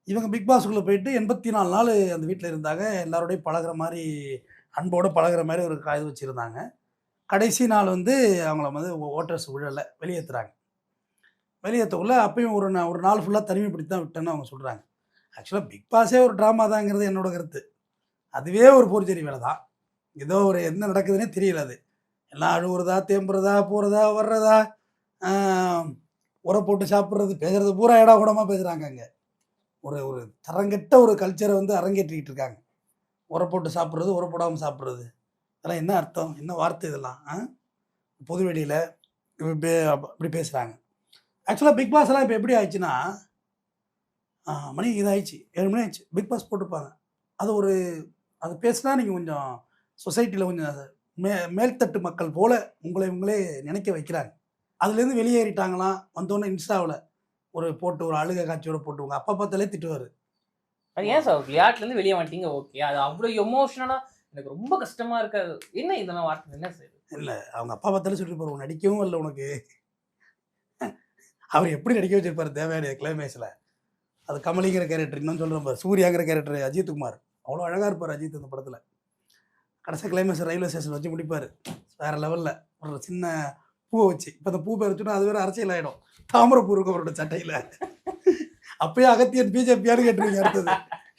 இவங்க பிக் பாஸ்க்குள்ளே போயிட்டு 84 நாள் அந்த வீட்டில் இருந்தாங்க. எல்லாரோடையும் பழகுற மாதிரி, அன்போடு பழகுற மாதிரி ஒரு இது வச்சுருந்தாங்க. கடைசி நாள் வந்து அவங்கள வந்து ஓட்டர்ஸ் விடலை, வெளியேற்றுறாங்க. வெளியேற்றக்குள்ள அப்பயும் ஒரு நாள் ஃபுல்லாக தனிமைப்படுத்தி தான் விட்டேன்னு அவங்க சொல்கிறாங்க. ஆக்சுவலாக பிக் பாஸே ஒரு ட்ராமா தாங்கிறது என்னோட கருத்து. அதுவே ஒரு போர்ஜரி வேலை தான். ஏதோ ஒரு என்ன நடக்குதுன்னே தெரியல அது. எல்லாம் அழுவுறதா, தேம்புறதா, போகிறதா, வர்றதா, உர போட்டு சாப்பிட்றது, பேசுறது பூரா ஏடா கூடமாக பேசுகிறாங்க அங்கே. ஒரு ஒரு தரங்கெட்ட ஒரு கல்ச்சரை வந்து அரங்கேற்றிக்கிட்டு இருக்காங்க. உர போட்டு சாப்பிட்றது, உர போடாமல் சாப்பிட்றது, இதெல்லாம் என்ன அர்த்தம்? என்ன வார்த்தை இதெல்லாம்? பொது வெளியில் இப்படி பேசுகிறாங்க. ஆக்சுவலாக பிக் பாஸ்லாம் இப்போ எப்படி ஆயிடுச்சுன்னா, மணி இதாகிடுச்சு, 7 மணி ஆயிடுச்சு, பிக் பாஸ் போட்டிருப்பாங்க. அது பேசுனா நீங்கள் கொஞ்சம் சொசைட்டியில் கொஞ்சம் மேல்தட்டு மக்கள் போல் உங்களே நினைக்க வைக்கிறாங்க. அதுலேருந்து வெளியேறிட்டாங்களாம். வந்தோடனே இன்ஸ்டாவில் ஒரு அழுகை காட்சியோட போட்டு உங்கள் அப்பா பார்த்தாலே திட்டுவார். அது ஏன் சார் விளையாட்டுலேருந்து வெளியே வந்துட்டீங்க? ஓகே, அது அவ்வளோ எமோஷனலாக எனக்கு ரொம்ப கஷ்டமாக இருக்காது. என்ன இதெல்லாம் வார்த்தை என்ன சார்? இல்லை, அவங்க அப்பா பார்த்தாலே சொல்லிட்டு போகிறோம், நடிக்கவும் இல்லை உனக்கு. அவர் எப்படி நடிக்க வச்சிருப்பார் தேவையான கிளைமேக்ஸில். அது கமலிங்கிற கேரக்டர், இன்னும் சொல்கிறேன் பாரு, சூர்யாங்கிற கேரக்டர் அஜித்குமார் அவ்வளோ அழகாக இருப்பார் அஜித் அந்த படத்தில். கடைசி கிளைமேக்ஸ் ரயில்வே ஸ்டேஷன் வச்சு முடிப்பார் வேறு லெவலில், ஒரு சின்ன பூவை வச்சு. இப்போ அந்த பூ பேர் வச்சுன்னா அது வேறு அரசியல் ஆகிடும். தாமரைப்பூ இருக்கும் அவரோட சட்டையில். அப்பயே அகத்தியன் பிஜேபியான்னு கேட்டுருவீங்க அடுத்தது.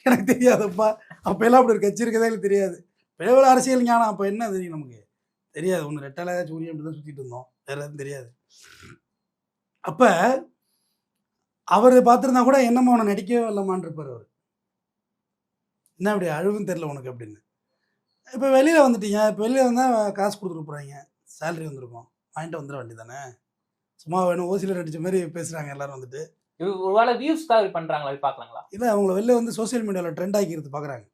எனக்கு தெரியாதப்பா, அப்போல்லாம் அப்படி ஒரு கட்சி இருக்கதே எனக்கு தெரியாது. எவ்வளோ அரசியல் ஞானம் அப்போ என்ன தெரியும் நமக்கு? தெரியாது. ஒன்று ரெட்டலை சூரியன் அப்படி தான் சுற்றிட்டு இருந்தோம், வேறு எதுவும் தெரியாது. அப்போ அவர் பார்த்துருந்தா கூட என்னம்மா உன நடிக்கவே இல்லமான் இருப்பார் அவர். என்ன அப்படி அழுவும் தெரில உனக்கு அப்படின்னு. இப்போ வெளியில் வந்துட்டீங்க, இப்போ வெளியில் வந்தால் காசு கொடுத்துட்டு போகிறாங்க, சேலரி வந்திருக்கும், வாங்கிட்டு வந்துட வேண்டி தானே. சும்மா வேணும் ஓசியில் அடித்த மாதிரி பேசுகிறாங்க எல்லோரும் வந்துட்டு. ஒருவேளை வியூஸ்க்காக பண்ணுறாங்களா, பார்க்கலாங்களா? இல்லை, அவங்கள வெளில வந்து சோசியல் மீடியாவில் ட்ரெண்ட் ஆக்கிக்கிறது பார்க்குறாங்க.